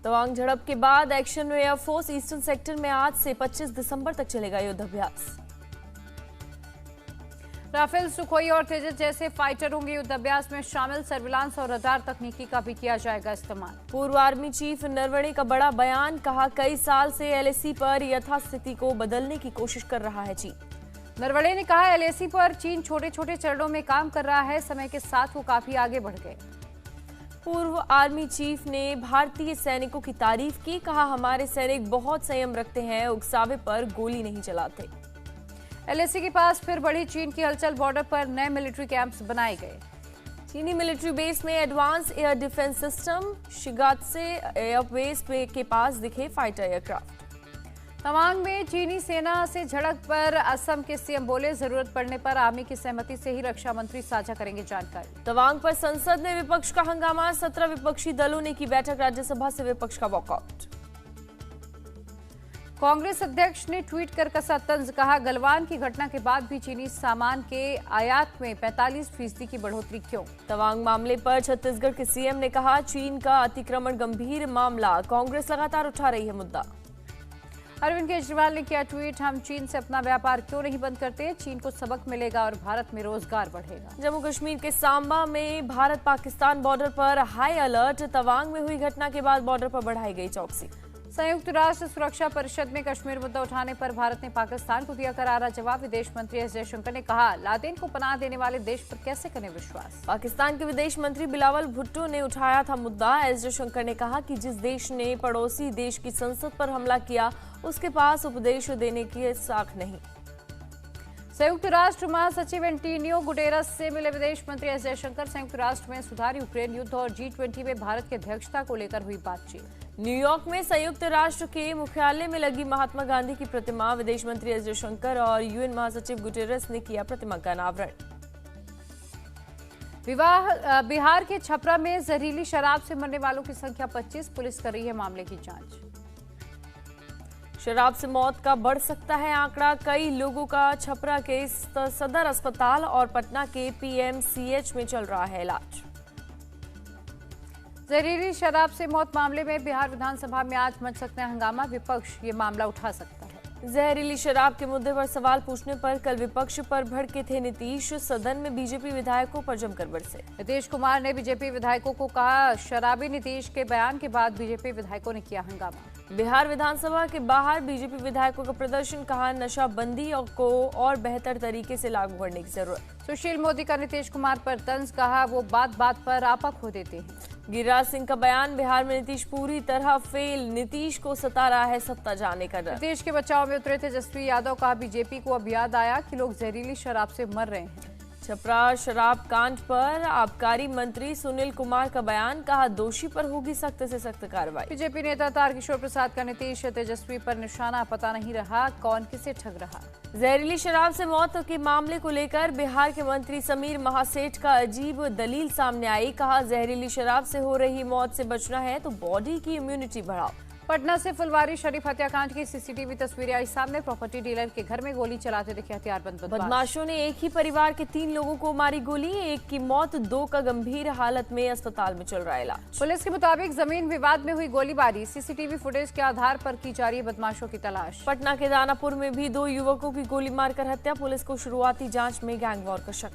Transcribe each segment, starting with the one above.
तवांग झड़प के बाद एक्शन एयरफोर्स ईस्टर्न सेक्टर में आज से 25 दिसंबर तक चलेगा युद्धाभ्यास। राफेल, सुखोई और तेजस जैसे फाइटर होंगे युद्धाभ्यास में शामिल। सर्विलांस और रडार तकनीकी का भी किया जाएगा इस्तेमाल। पूर्व आर्मी चीफ नरवणे का बड़ा बयान, कहा कई साल से एलएसी पर यथास्थिति को बदलने की कोशिश कर रहा है चीन। नरवणे ने कहा एलएसी पर चीन छोटे छोटे चरणों में काम कर रहा है, समय के साथ वो काफी आगे बढ़ गए। पूर्व आर्मी चीफ ने भारतीय सैनिकों की तारीफ की, कहा हमारे सैनिक बहुत संयम रखते हैं, उकसावे पर गोली नहीं चलाते। एलएसी के पास फिर बढ़ी चीन की हलचल, बॉर्डर पर नए मिलिट्री कैंप्स बनाए गए। चीनी मिलिट्री बेस में advance air defence system, Shigatse airbase के पास दिखे फाइटर एयरक्राफ्ट। तवांग में चीनी सेना से झड़प पर असम के सीएम बोले, जरूरत पड़ने पर आर्मी की सहमति से ही रक्षा मंत्री साझा करेंगे जानकारी। तवांग पर संसद में विपक्ष का हंगामा, 17 विपक्षी दलों ने की बैठक, राज्यसभा से विपक्ष का वॉकआउट। कांग्रेस अध्यक्ष ने ट्वीट कर कसा तंज, कहा गलवान की घटना के बाद भी चीनी सामान के आयात में 45% की बढ़ोतरी क्यों। तवांग मामले पर छत्तीसगढ़ के सीएम ने कहा चीन का अतिक्रमण गंभीर मामला, कांग्रेस लगातार उठा रही है मुद्दा। अरविंद केजरीवाल ने किया ट्वीट, हम चीन से अपना व्यापार क्यों नहीं बंद करते, चीन को सबक मिलेगा और भारत में रोजगार बढ़ेगा। जम्मू कश्मीर के सांबा में भारत पाकिस्तान बॉर्डर पर हाई अलर्ट, तवांग में हुई घटना के बाद बॉर्डर पर बढ़ाई गई चौकसी। संयुक्त राष्ट्र सुरक्षा परिषद में कश्मीर मुद्दा उठाने पर भारत ने पाकिस्तान को दिया करारा जवाब। विदेश मंत्री एस जयशंकर ने कहा लादेन को पनाह देने वाले देश पर कैसे करें विश्वास। पाकिस्तान के विदेश मंत्री बिलावल भुट्टो ने उठाया था मुद्दा। एस जयशंकर ने कहा कि जिस देश ने पड़ोसी देश की संसद पर हमला किया उसके पास उपदेश देने की साख नहीं। संयुक्त राष्ट्र महासचिव एंटोनियो गुटेरस से मिले विदेश मंत्री एस जयशंकर, संयुक्त राष्ट्र में सुधार, यूक्रेन युद्ध और G20 में भारत की अध्यक्षता को लेकर हुई बातचीत। न्यूयॉर्क में संयुक्त राष्ट्र के मुख्यालय में लगी महात्मा गांधी की प्रतिमा, विदेश मंत्री एस जयशंकर और यूएन महासचिव गुटेरस ने किया प्रतिमा का अनावरण। बिहार के छपरा में जहरीली शराब से मरने वालों की संख्या 25, पुलिस कर रही है मामले की जांच। शराब से मौत का बढ़ सकता है आंकड़ा, कई लोगों का छपरा के सदर अस्पताल और पटना के पीएमसीएच में चल रहा है इलाज। जहरीली शराब से मौत मामले में बिहार विधानसभा में आज मच सकता है हंगामा, विपक्ष ये मामला उठा सकता है। जहरीली शराब के मुद्दे पर सवाल पूछने पर कल विपक्ष पर भड़के थे नीतीश, सदन में बीजेपी विधायकों पर जमकर बरसे। नीतीश कुमार ने बीजेपी विधायकों को कहा, शराबी नीतीश के बयान के बाद बीजेपी विधायकों ने किया हंगामा। बिहार विधानसभा के बाहर बीजेपी विधायकों का प्रदर्शन, कहा नशाबंदी को और बेहतर तरीके से लागू करने की जरूरत। सुशील मोदी का नीतीश कुमार पर तंज, कहा वो बात बात पर आपा खो देते हैं। गिरिराज सिंह का बयान, बिहार में नीतीश पूरी तरह फेल, नीतीश को सता रहा है सत्ता जाने का डर। नीतीश के बचाव में उतरे तेजस्वी यादव, कहा बीजेपी को अब याद आया कि लोग जहरीली शराब से मर रहे हैं। छपरा शराब कांड पर आबकारी मंत्री सुनील कुमार का बयान, कहा दोषी पर होगी सख्त से सख्त कार्रवाई। बीजेपी नेता तारकिशोर प्रसाद का नीतीश तेजस्वी पर निशाना, पता नहीं रहा कौन किसे ठग रहा। जहरीली शराब से मौत के मामले को लेकर बिहार के मंत्री समीर महासेठ का अजीब दलील सामने आई, कहा जहरीली शराब से हो रही मौत से बचना है तो बॉडी की इम्यूनिटी बढ़ाओ। पटना से फुलवारी शरीफ हत्याकांड की सीसीटीवी तस्वीरें आई सामने, प्रॉपर्टी डीलर के घर में गोली चलाते दिखे हथियारबंद बदमाशों ने एक ही परिवार के 3 लोगों को मारी गोली, एक की मौत, 2 का गंभीर हालत में अस्पताल में चल रहा है इलाज। पुलिस के मुताबिक जमीन विवाद में हुई गोलीबारी, सीसीटीवी फुटेज के आधार पर की जा रही है बदमाशों की तलाश। पटना के दानापुर में भी 2 युवकों की गोली मारकर हत्या, पुलिस को शुरुआती जाँच में गैंगवॉर का शक।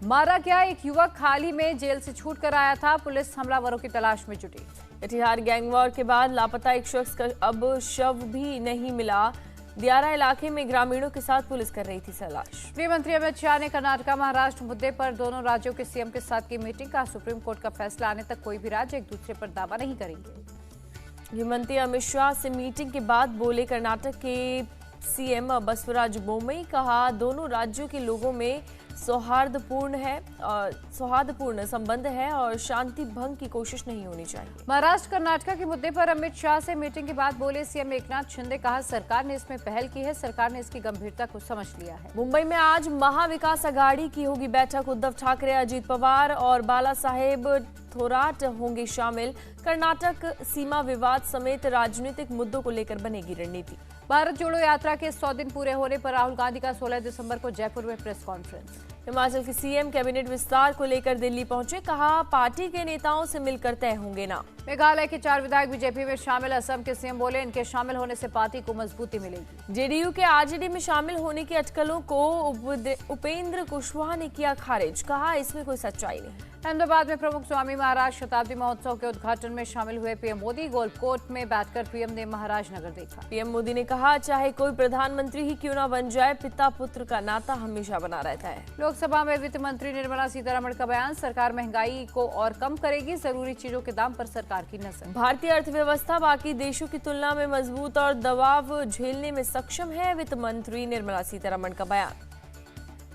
मारा क्या, एक युवक हाल ही में जेल से छूट कर आया था, पुलिस हमलावरों की तलाश में जुटी। कटिहार गैंगवॉर के बाद लापता एक शख्स का अब शव भी नहीं मिला, दियारा इलाके में ग्रामीणों के साथ पुलिस कर रही थी तलाश। गृह मंत्री अमित शाह ने कर्नाटक महाराष्ट्र मुद्दे पर दोनों राज्यों के सीएम के साथ की मीटिंग, का सुप्रीम कोर्ट का फैसला आने तक कोई भी राज्य एक दूसरे पर दावा नहीं करेंगे। गृह मंत्री अमित शाह से मीटिंग के बाद बोले कर्नाटक के सीएम बसवराज बोम्मई, कहा दोनों राज्यों के लोगों में सौहार्दपूर्ण संबंध है और शांति भंग की कोशिश नहीं होनी चाहिए। महाराष्ट्र कर्नाटक के मुद्दे पर अमित शाह से मीटिंग के बाद बोले सीएम एकनाथ शिंदे, कहा सरकार ने इसमें पहल की है, सरकार ने इसकी गंभीरता को समझ लिया है। मुंबई में आज महाविकास आघाड़ी की होगी बैठक, उद्धव ठाकरे, अजीत पवार और बाला साहेब थोराट होंगे शामिल। कर्नाटक सीमा विवाद समेत राजनीतिक मुद्दों को लेकर बनेगी रणनीति। भारत जोड़ो यात्रा के 100 दिन पूरे होने पर राहुल गांधी का 16 दिसंबर को जयपुर में प्रेस कॉन्फ्रेंस। हिमाचल के सीएम कैबिनेट विस्तार को लेकर दिल्ली पहुंचे, कहा पार्टी के नेताओं से मिलकर तय होंगे नाम। मेघालय के 4 विधायक बीजेपी में शामिल। असम के सीएम बोले इनके शामिल होने से पार्टी को मजबूती मिलेगी। जेडीयू के आरजेडी में शामिल होने की अटकलों को उपेंद्र कुशवाहा ने किया खारिज, कहा इसमें कोई सच्चाई नहीं। अहमदाबाद में प्रमुख स्वामी महाराज शताब्दी महोत्सव के उद्घाटन में शामिल हुए पीएम मोदी। गोल्फ कोर्ट में बैठकर पीएम ने महाराज नगर देखा। पीएम मोदी ने कहा चाहे कोई प्रधानमंत्री ही क्यों न बन जाए, पिता पुत्र का नाता हमेशा बना रहता है। लोकसभा में वित्त मंत्री निर्मला सीतारमण का बयान, सरकार महंगाई को और कम करेगी, जरूरी चीजों के दाम पर सरकार की नजर। भारतीय अर्थव्यवस्था बाकी देशों की तुलना में मजबूत और दबाव झेलने में सक्षम है, वित्त मंत्री निर्मला सीतारमण का बयान।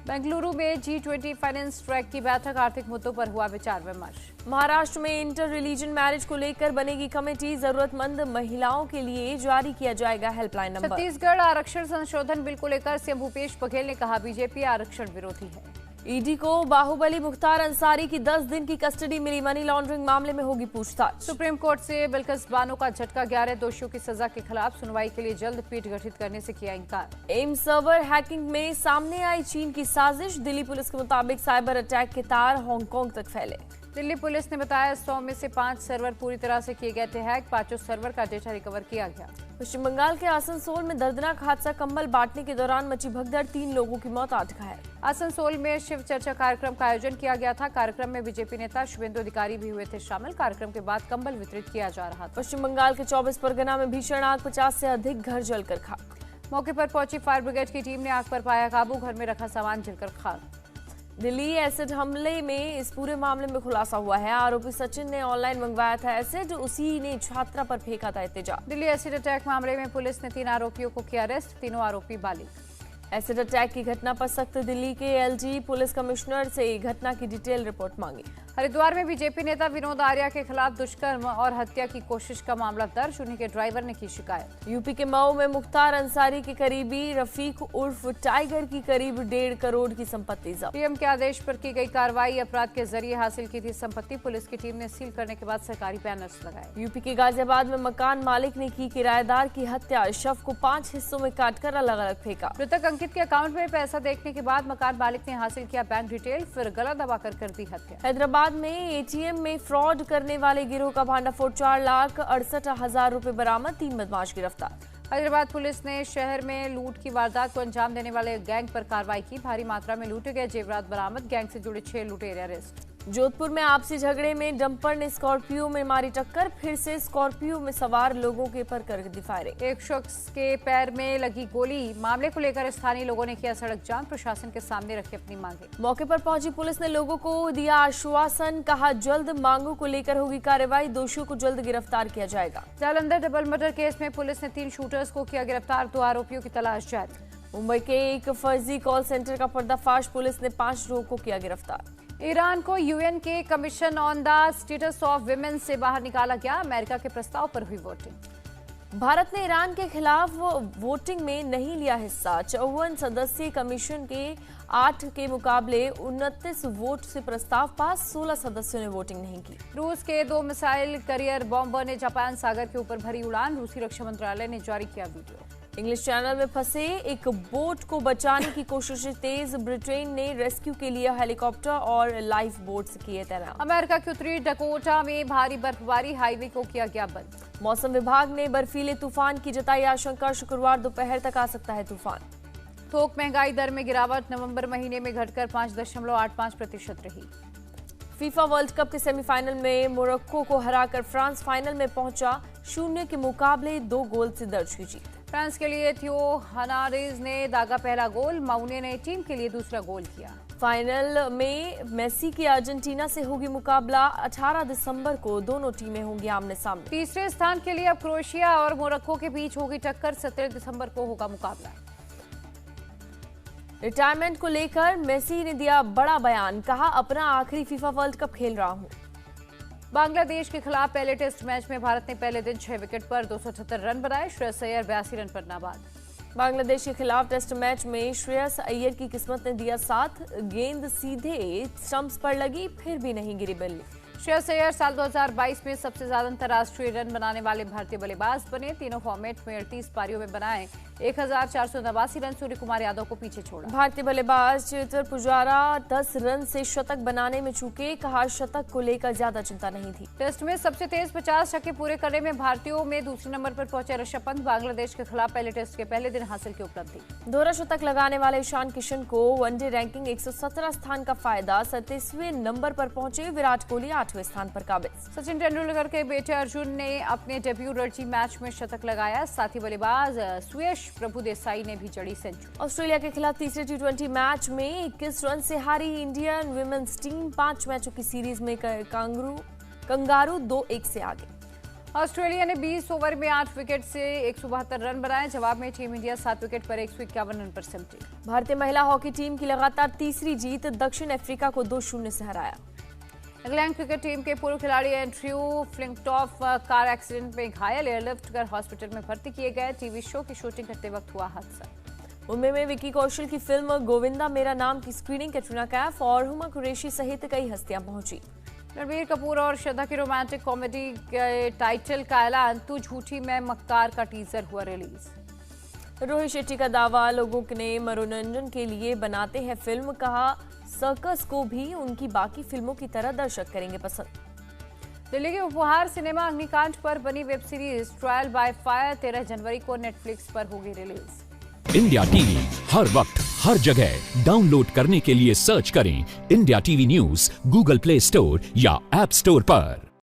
बेंगलुरु में G20 फाइनेंस ट्रैक की बैठक, आर्थिक मुद्दों पर हुआ विचार विमर्श। महाराष्ट्र में इंटर रिलीजन मैरिज को लेकर बनेगी कमेटी, जरूरतमंद महिलाओं के लिए जारी किया जाएगा हेल्पलाइन नंबर। छत्तीसगढ़ आरक्षण संशोधन बिल को लेकर सीएम भूपेश बघेल ने कहा बीजेपी आरक्षण विरोधी है। ईडी को बाहुबली मुख्तार अंसारी की 10 दिन की कस्टडी मिली, मनी लॉन्ड्रिंग मामले में होगी पूछताछ। सुप्रीम कोर्ट से बिल्किस बानो का झटका, 11 दोषियों की सजा के खिलाफ सुनवाई के लिए जल्द पीठ गठित करने से किया इंकार। एम्स सर्वर हैकिंग में सामने आई चीन की साजिश, दिल्ली पुलिस के मुताबिक साइबर अटैक के तार हांगकांग तक फैले। दिल्ली पुलिस ने बताया 100 में से 5 सर्वर पूरी तरह से किए गए थे हैक, 5 सर्वर का डेटा रिकवर किया गया। पश्चिम बंगाल के आसनसोल में दर्दनाक हादसा, कंबल बांटने के दौरान मची भगदड़, 3 लोगों की मौत, 8 घायल। आसनसोल में शिव चर्चा कार्यक्रम का आयोजन किया गया था। कार्यक्रम में बीजेपी नेता शुभेंदु अधिकारी भी हुए थे शामिल। कार्यक्रम के बाद कंबल वितरित किया जा रहा था। पश्चिम बंगाल के 24 परगना में भीषण आग, 50 से अधिक घर जलकर खाक। मौके पर पहुंची फायर ब्रिगेड की टीम ने आग पर पाया काबू, घर में रखा सामान जलकर खाक। दिल्ली एसिड हमले में इस पूरे मामले में खुलासा हुआ है, आरोपी सचिन ने ऑनलाइन मंगवाया था एसिड, उसी ने छात्रा पर फेंका था एहतिजाज। दिल्ली एसिड अटैक मामले में पुलिस ने 3 आरोपियों को किया अरेस्ट, तीनों आरोपी बालिग। एसिड अटैक की घटना पर सख्त, दिल्ली के एलजी पुलिस कमिश्नर से घटना की डिटेल रिपोर्ट मांगी। हरिद्वार में बीजेपी नेता विनोद आर्या के खिलाफ दुष्कर्म और हत्या की कोशिश का मामला दर्ज, उन्हीं के ड्राइवर ने की शिकायत। यूपी के मऊ में मुख्तार अंसारी के करीबी रफीक उर्फ टाइगर की करीब 1.5 करोड़ की संपत्ति जब्त। पीएम के आदेश पर की गई कार्रवाई, अपराध के जरिए हासिल की थी संपत्ति, पुलिस की टीम ने सील करने के बाद सरकारी बैनर्स लगाए। यूपी के गाजियाबाद में मकान मालिक ने की किराएदार की हत्या, शव को 5 हिस्सों में काटकर अलग अलग फेंका। मृतक अंकित के अकाउंट में पैसा देखने के बाद मकान मालिक ने हासिल किया बैंक डिटेल, फिर गला दबाकर कर दी हत्या। हैदराबाद में एटीएम में फ्रॉड करने वाले गिरोह का भांडाफोड़, 4,68,000 रुपए बरामद, 3 बदमाश गिरफ्तार। हैदराबाद पुलिस ने शहर में लूट की वारदात को अंजाम देने वाले गैंग पर कार्रवाई की, भारी मात्रा में लूटे गए जेवरात बरामद, गैंग से जुड़े 6 लुटेरे अरेस्ट। जोधपुर में आपसी झगड़े में डंपर ने स्कॉर्पियो में मारी टक्कर, फिर से स्कॉर्पियो में सवार लोगों के पर कर दी फायरिंग। एक शख्स के पैर में लगी गोली, मामले को लेकर स्थानीय लोगों ने किया सड़क जाम, प्रशासन के सामने रखी अपनी मांगे। मौके पर पहुंची पुलिस ने लोगों को दिया आश्वासन, कहा जल्द मांगों को लेकर होगी कार्रवाई, दोषियों को जल्द गिरफ्तार किया जाएगा। जालंधर डबल मर्डर केस में पुलिस ने 3 शूटर्स को किया गिरफ्तार, 2 आरोपियों की तलाश जारी। मुंबई के एक फर्जी कॉल सेंटर का पर्दाफाश, पुलिस ने 5 लोगों को किया गिरफ्तार। ईरान को यूएन के commission on the status of women से बाहर निकाला गया, अमेरिका के प्रस्ताव पर हुई वोटिंग। भारत ने ईरान के खिलाफ वोटिंग में नहीं लिया हिस्सा, 54 सदस्यीय कमीशन के 8 के मुकाबले 29 वोट से प्रस्ताव पास, 16 सदस्यों ने वोटिंग नहीं की। रूस के 2 मिसाइल करियर बॉम्बर ने जापान सागर के ऊपर भरी उड़ान, रूसी रक्षा मंत्रालय ने जारी किया वीडियो। इंग्लिश चैनल में फंसे एक बोट को बचाने की कोशिशें तेज, ब्रिटेन ने रेस्क्यू के लिए हेलीकॉप्टर और लाइफ बोट्स किए तैनात। अमेरिका के उत्तरी डकोटा में भारी बर्फबारी, हाईवे को किया गया बंद। मौसम विभाग ने बर्फीले तूफान की जताई आशंका, शुक्रवार दोपहर तक आ सकता है तूफान। थोक महंगाई दर में गिरावट, नवंबर महीने में घटकर 5.85% रही। फीफा वर्ल्ड कप के सेमीफाइनल में मोरक्को को हराकर फ्रांस फाइनल में पहुंचा, 0 के मुकाबले 2 गोल से दर्ज की जीत। फ्रांस के लिए थियो हर्नांडेज ने दागा पहला गोल, माउने ने टीम के लिए दूसरा गोल किया। फाइनल में मेसी की अर्जेंटीना से होगी मुकाबला, 18 दिसंबर को दोनों टीमें होंगी आमने सामने। तीसरे स्थान के लिए अब क्रोएशिया और मोरक्को के बीच होगी टक्कर, 17 दिसंबर को होगा मुकाबला। रिटायरमेंट को लेकर मेसी ने दिया बड़ा बयान, कहा अपना आखिरी फीफा वर्ल्ड कप खेल रहा हूं। बांग्लादेश के खिलाफ पहले टेस्ट मैच में भारत ने पहले दिन 6 विकेट पर 278 रन बनाए, श्रेयस अय्यर 82 रन पर नाबाद। बांग्लादेश के खिलाफ टेस्ट मैच में श्रेयस अय्यर की किस्मत ने दिया साथ, गेंद सीधे स्टंप्स पर लगी, फिर भी नहीं गिरी बल्ली। श्रेयस अय्यर साल 2022 में सबसे ज्यादा अंतर्राष्ट्रीय रन बनाने वाले भारतीय बल्लेबाज बने। तीनों फॉर्मेट में 38 पारियों में बनाए 1489 रन। सूर्य कुमार यादव को पीछे छोड़ा। भारतीय बल्लेबाज चेतेश्वर पुजारा 10 रन से शतक बनाने में चूके, कहा शतक को लेकर ज्यादा चिंता नहीं थी। टेस्ट में सबसे तेज 50 छक्के पूरे करने में भारतीयों में दूसरे नंबर पर पहुंचे ऋषभ पंत। बांग्लादेश के खिलाफ पहले टेस्ट के पहले दिन हासिल की उपलब्धि। दोहरा शतक लगाने वाले ईशान किशन को वनडे रैंकिंग 117 स्थान का फायदा। 37वें नंबर पर पहुंचे विराट कोहली 8वें स्थान पर काबिज। सचिन तेंदुलकर के बेटे अर्जुन ने अपने डेब्यू रणजी मैच में शतक लगाया। साथी बल्लेबाज सुयश प्रभु देसाई ने भी जड़ी सेंचुरी। ऑस्ट्रेलिया के खिलाफ तीसरे टी20 मैच में 21 रन से हारी इंडियन विमेंस टीम। 5 मैचों की सीरीज में कंगारू 2-1 से आगे। ऑस्ट्रेलिया ने 20 ओवर में 8 विकेट से 172 रन बनाए। जवाब में टीम इंडिया 7 विकेट पर 151 रन पर सिमटी। भारतीय महिला हॉकी टीम की लगातार तीसरी जीत। दक्षिण अफ्रीका को 2-0 से हराया। इंग्लैंड क्रिकेट टीम के पूर्व खिलाड़ी एंड्रयू फ्लिंटॉफ कार एक्सीडेंट में घायल, एयरलिफ्ट कर हॉस्पिटल में भर्ती किए गए। टीवी शो की शूटिंग करते वक्त हुआ हादसा। मुंबई में विकी कौशल की फिल्म गोविंदा मेरा नाम की स्क्रीनिंग कैटरीना कैफ और हुमा कुरैशी सहित कई हस्तियां पहुंची। रणबीर कपूर और श्रद्धा की रोमांटिक कॉमेडी के टाइटल का ऐलान। तू झूठी मैं मक्कार का टीजर हुआ रिलीज। रोहित शेट्टी का दावा, लोगों ने मनोरंजन के लिए बनाते हैं फिल्म। कहा सर्कस को भी उनकी बाकी फिल्मों की तरह दर्शक करेंगे पसंद। दिल्ली के उपहार सिनेमा अग्निकांड पर बनी web series trial by fire 13 जनवरी को नेटफ्लिक्स पर होगी रिलीज। इंडिया टीवी हर वक्त हर जगह डाउनलोड करने के लिए सर्च करें India TV news Google play store या ऐप स्टोर पर।